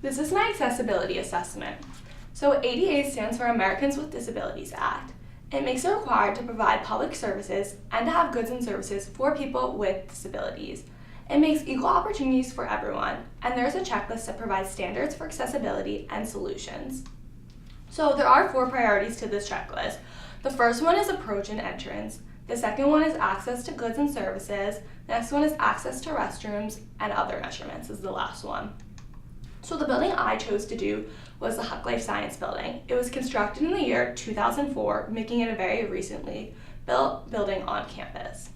This is my accessibility assessment. So ADA stands for Americans with Disabilities Act. It makes it required to provide public services and to have goods and services for people with disabilities. It makes equal opportunities for everyone, and there's a checklist that provides standards for accessibility and solutions. So there are 4 priorities to this checklist. The first one is approach and entrance. The second one is access to goods and services. The next one is access to restrooms, and other measurements is the last one. So the building I chose to do was the Huck Life Science Building. It was constructed in the year 2004, making it a very recently built building on campus.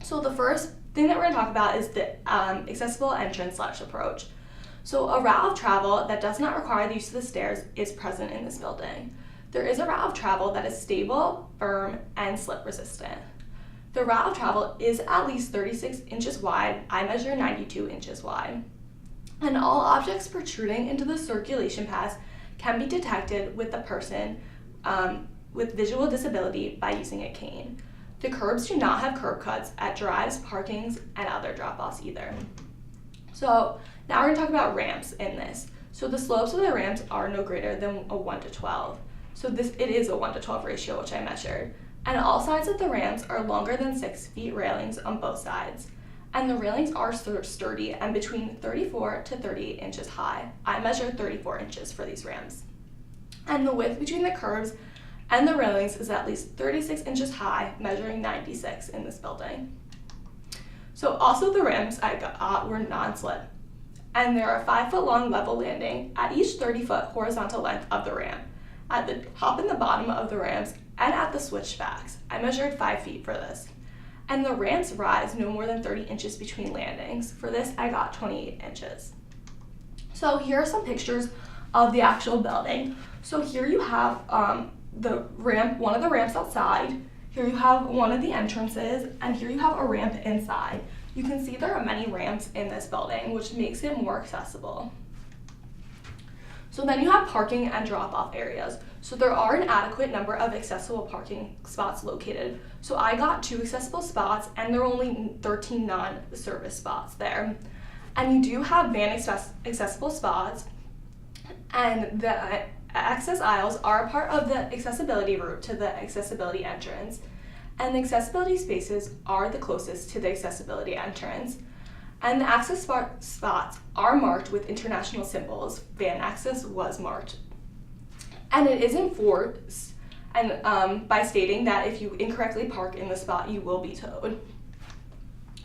So the first thing that we're going to talk about is the accessible entrance/approach. So a route of travel that does not require the use of the stairs is present in this building. There is a route of travel that is stable, firm, and slip resistant. The route of travel is at least 36 inches wide. I measure 92 inches wide. And all objects protruding into the circulation paths can be detected with a person with visual disability by using a cane. The curbs do not have curb cuts at drives, parkings, and other drop-offs either. So now we're going to talk about ramps in this. So the slopes of the ramps are no greater than a 1 to 12. So it is a 1 to 12 ratio, which I measured. And all sides of the ramps are longer than 6 feet railings on both sides. And the railings are sturdy and between 34 to 38 inches high. I measured 34 inches for these ramps. And the width between the curbs and the railings is at least 36 inches high, measuring 96 in this building. So also the ramps I got were non-slip. And there are 5-foot long level landing at each 30-foot horizontal length of the ramp, at the top and the bottom of the ramps, and at the switchbacks. I measured 5 feet for this. And the ramps rise no more than 30 inches between landings. For this, I got 28 inches. So here are some pictures of the actual building. So here you have the ramp, one of the ramps outside. Here you have one of the entrances, and here you have a ramp inside. You can see there are many ramps in this building, which makes it more accessible. So then you have parking and drop-off areas. So there are an adequate number of accessible parking spots located. So I got 2 accessible spots, and there are only 13 non-service spots there. And you do have van accessible spots, and the access aisles are a part of the accessibility route to the accessibility entrance. And the accessibility spaces are the closest to the accessibility entrance. And the access spots are marked with international symbols. Van access was marked. And it is enforced by stating that if you incorrectly park in the spot, you will be towed.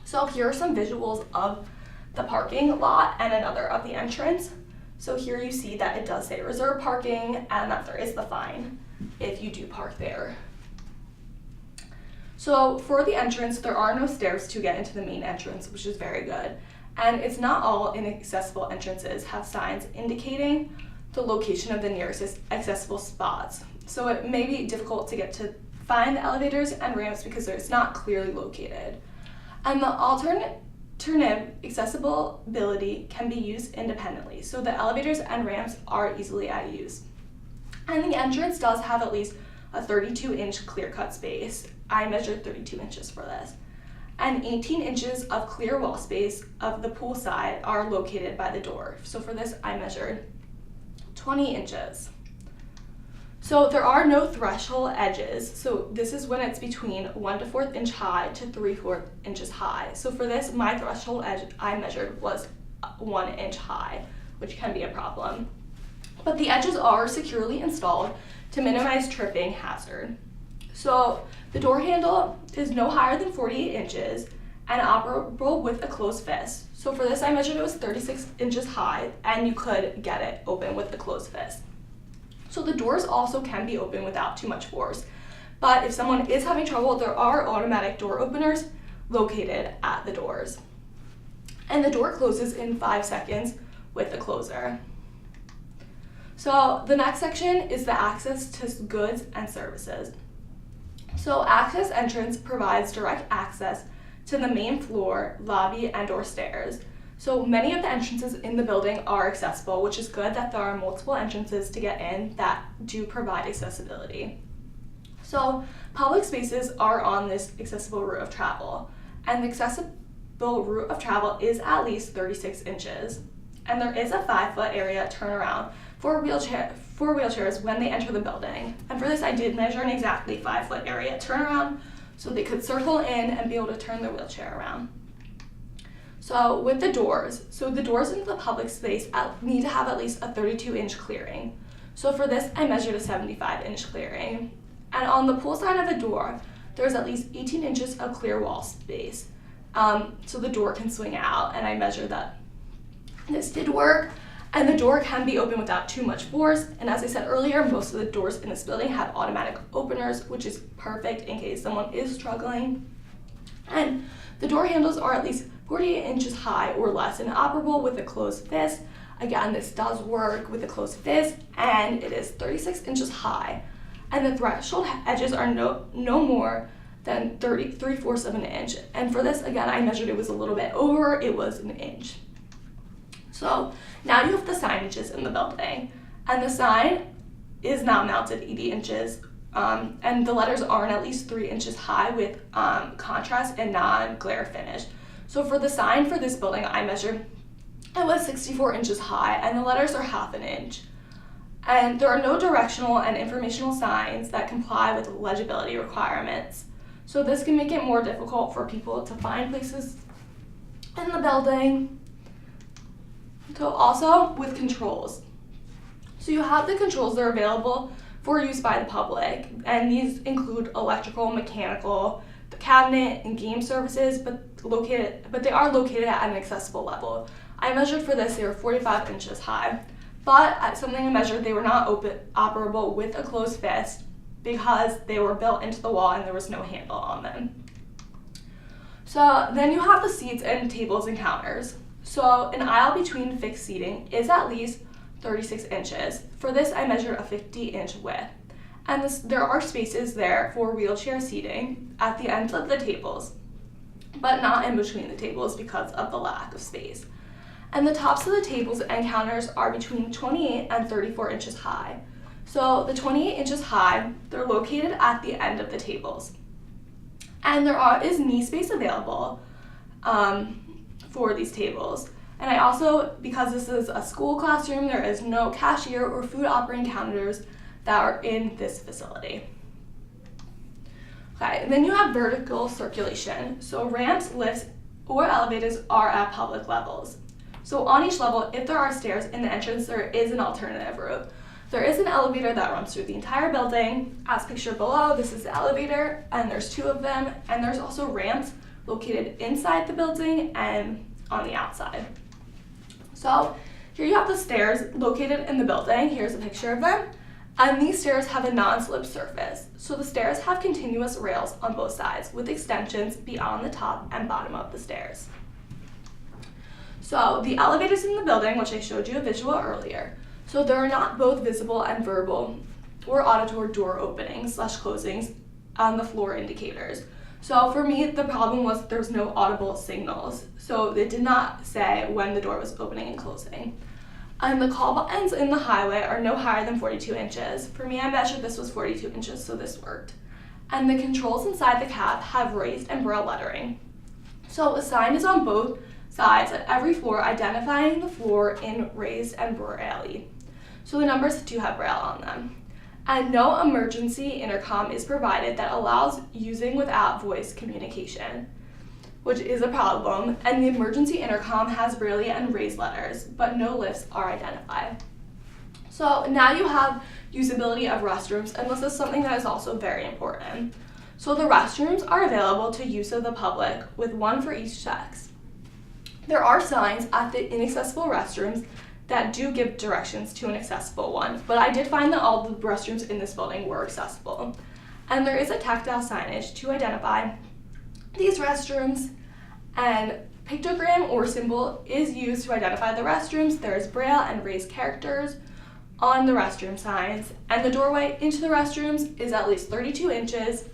So here are some visuals of the parking lot and another of the entrance. So here you see that it does say reserved parking and that there is the fine if you do park there. So for the entrance, there are no stairs to get into the main entrance, which is very good. And it's not all inaccessible entrances have signs indicating the location of the nearest accessible spots. So it may be difficult to find the elevators and ramps because it's not clearly located. And the alternative accessibility can be used independently. So the elevators and ramps are easily at use. And the entrance does have at least a 32-inch clear-cut space. I measured 32 inches for this. And 18 inches of clear wall space of the pool side are located by the door. So for this, I measured 20 inches. So there are no threshold edges. So this is when it's between 1 to 4 inch high to 3/4 inches high. So for this, my threshold edge I measured was 1 inch high, which can be a problem. But the edges are securely installed to minimize tripping hazard. So the door handle is no higher than 48 inches and operable with a closed fist. So for this, I measured it was 36 inches high, and you could get it open with the closed fist. So the doors also can be open without too much force. But if someone is having trouble, there are automatic door openers located at the doors. And the door closes in 5 seconds with the closer. So the next section is the access to goods and services. So access entrance provides direct access to the main floor, lobby, and/or stairs. So many of the entrances in the building are accessible, which is good that there are multiple entrances to get in that do provide accessibility. So public spaces are on this accessible route of travel, and the accessible route of travel is at least 36 inches. and there is a 5-foot area turnaround for wheelchairs when they enter the building. And for this, I did measure an exactly 5-foot area turnaround so they could circle in and be able to turn their wheelchair around. So with the doors, the doors into the public space need to have at least a 32-inch clearing. So for this, I measured a 75-inch clearing. And on the poolside of a door, there's at least 18 inches of clear wall space. So the door can swing out, and I measured that this did work. And the door can be opened without too much force. And as I said earlier, most of the doors in this building have automatic openers, which is perfect in case someone is struggling. And the door handles are at least 48 inches high or less and operable with a closed fist. Again, this does work with a closed fist, and it is 36 inches high. And the threshold edges are no more than 3/4 of an inch. And for this, again, I measured it was a little bit over, it was an inch. So now you have the signages in the building, and the sign is now mounted 80 inches, and the letters are at least 3 inches high with contrast and non-glare finish. So for the sign for this building, I measured it was 64 inches high, and the letters are 1/2 inch. And there are no directional and informational signs that comply with legibility requirements. So this can make it more difficult for people to find places in the building. So also with controls. So you have the controls that are available for use by the public, and these include electrical, mechanical, the cabinet, and game services, but they are located at an accessible level. I measured for this, they were 45 inches high, but at something I measured, they were not operable with a closed fist because they were built into the wall and there was no handle on them. So then you have the seats and tables and counters. So an aisle between fixed seating is at least 36 inches. For this, I measured a 50-inch width. And there are spaces there for wheelchair seating at the ends of the tables, but not in between the tables because of the lack of space. And the tops of the tables and counters are between 28 and 34 inches high. So the 28 inches high, they're located at the end of the tables. And there is knee space available for these tables. And I also, because this is a school classroom, there is no cashier or food operating counters that are in this facility. Okay, and then you have vertical circulation. So ramps, lifts, or elevators are at public levels. So on each level, if there are stairs in the entrance, there is an alternative route. There is an elevator that runs through the entire building. As pictured below, this is the elevator, and there's 2 of them, and there's also ramps located inside the building and on the outside. So here you have the stairs located in the building. Here's a picture of them. And these stairs have a non-slip surface. So the stairs have continuous rails on both sides with extensions beyond the top and bottom of the stairs. So the elevators in the building, which I showed you a visual earlier, so there are not both visible and verbal or auditory door openings / closings on the floor indicators. So for me, the problem was there was no audible signals. So it did not say when the door was opening and closing. And the call buttons in the highway are no higher than 42 inches. For me, I measured this was 42 inches, so this worked. And the controls inside the cab have raised and braille lettering. So a sign is on both sides at every floor identifying the floor in raised and braille. So the numbers do have braille on them. And no emergency intercom is provided that allows using without voice communication, which is a problem. And the emergency intercom has braille and raised letters, but no lifts are identified. So now you have usability of restrooms, and this is something that is also very important. So the restrooms are available to use of the public with 1 for each sex. There are signs at the inaccessible restrooms that do give directions to an accessible one, but I did find that all the restrooms in this building were accessible. And there is a tactile signage to identify these restrooms, and pictogram or symbol is used to identify the restrooms. There is braille and raised characters on the restroom signs, and the doorway into the restrooms is at least 32 inches,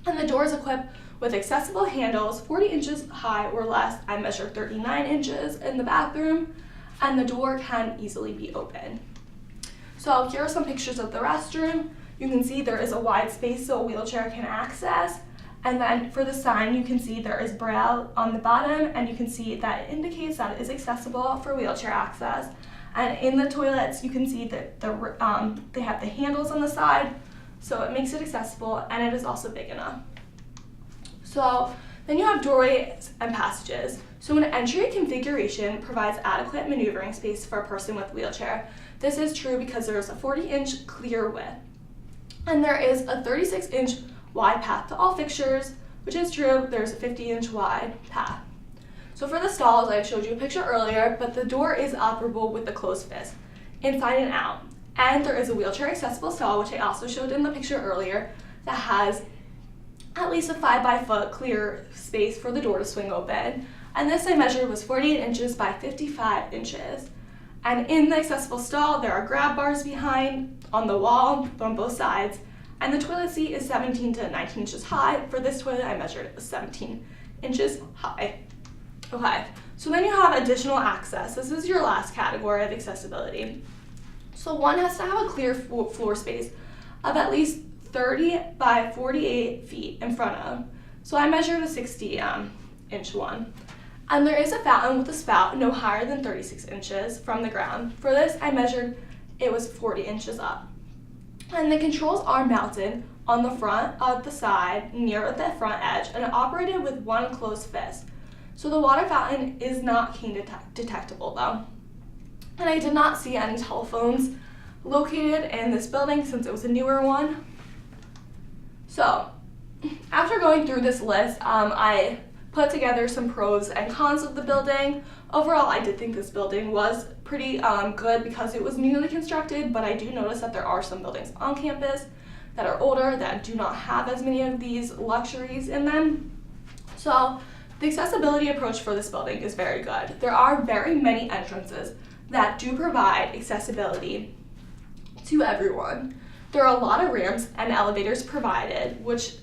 and the door is equipped with accessible handles 40 inches high or less. I measured 39 inches in the bathroom, and the door can easily be opened. So here are some pictures of the restroom. You can see there is a wide space so a wheelchair can access, And then for the sign, you can see there is Braille on the bottom, and you can see that it indicates that it is accessible for wheelchair access. And in the toilets, you can see that they have the handles on the side, so it makes it accessible, and it is also big enough. So then you have doorways and passages. So an entry configuration provides adequate maneuvering space for a person with a wheelchair. This is true because there is a 40-inch clear width, and there is a 36-inch wide path to all fixtures, which is true. There's a 50-inch wide path. So for the stalls, I showed you a picture earlier, but the door is operable with the closed fist, inside and out. And there is a wheelchair accessible stall, which I also showed in the picture earlier, that has at least a 5-by-foot clear space for the door to swing open. And this I measured was 48 inches by 55 inches. And in the accessible stall, there are grab bars behind on the wall on both sides. And the toilet seat is 17 to 19 inches high. For this toilet, I measured it was 17 inches high. Okay, so then you have additional access. This is your last category of accessibility. So one has to have a clear floor space of at least 30 by 48 feet in front of. So I measured a 60-inch one. And there is a fountain with a spout no higher than 36 inches from the ground. For this, I measured it was 40 inches up. And the controls are mounted on the front of the side near the front edge and operated with one closed fist. So the water fountain is not cane detectable though. And I did not see any telephones located in this building since it was a newer one. So after going through this list, I put together some pros and cons of the building. Overall, I did think this building was pretty good because it was newly constructed, but I do notice that there are some buildings on campus that are older that do not have as many of these luxuries in them. So the accessibility approach for this building is very good. There are very many entrances that do provide accessibility to everyone. There are a lot of ramps and elevators provided, which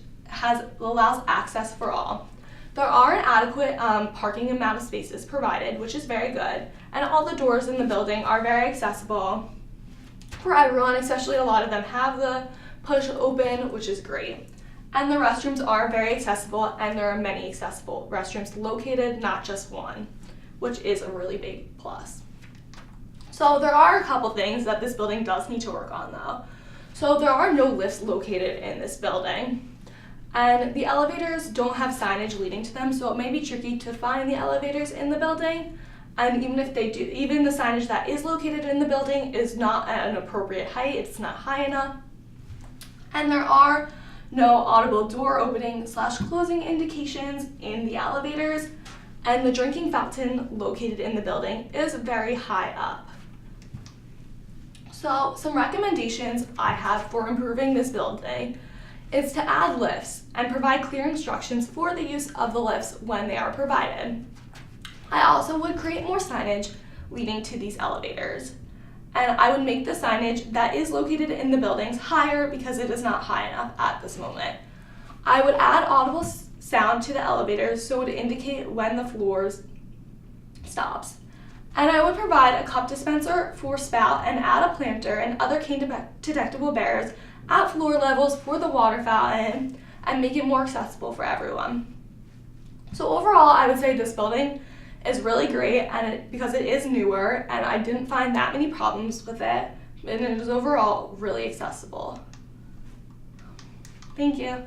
allows access for all. There are an adequate parking amount of spaces provided, which is very good, and all the doors in the building are very accessible for everyone, especially a lot of them have the push open, which is great. And the restrooms are very accessible, and there are many accessible restrooms located, not just one, which is a really big plus. So there are a couple things that this building does need to work on though. So there are no lifts located in this building, and the elevators don't have signage leading to them, so it may be tricky to find the elevators in the building. And even if they do, even the signage that is located in the building is not at an appropriate height, it's not high enough. And there are no audible door opening / closing indications in the elevators, and the drinking fountain located in the building is very high up. So some recommendations I have for improving this building is to add lifts and provide clear instructions for the use of the lifts when they are provided. I also would create more signage leading to these elevators. And I would make the signage that is located in the buildings higher because it is not high enough at this moment. I would add audible sound to the elevators so it would indicate when the floors stops. And I would provide a cup dispenser for spout and add a planter and other cane detectable barriers at floor levels for the water fountain and make it more accessible for everyone. So overall, I would say this building is really great, and because it is newer and I didn't find that many problems with it, and it is overall really accessible. Thank you.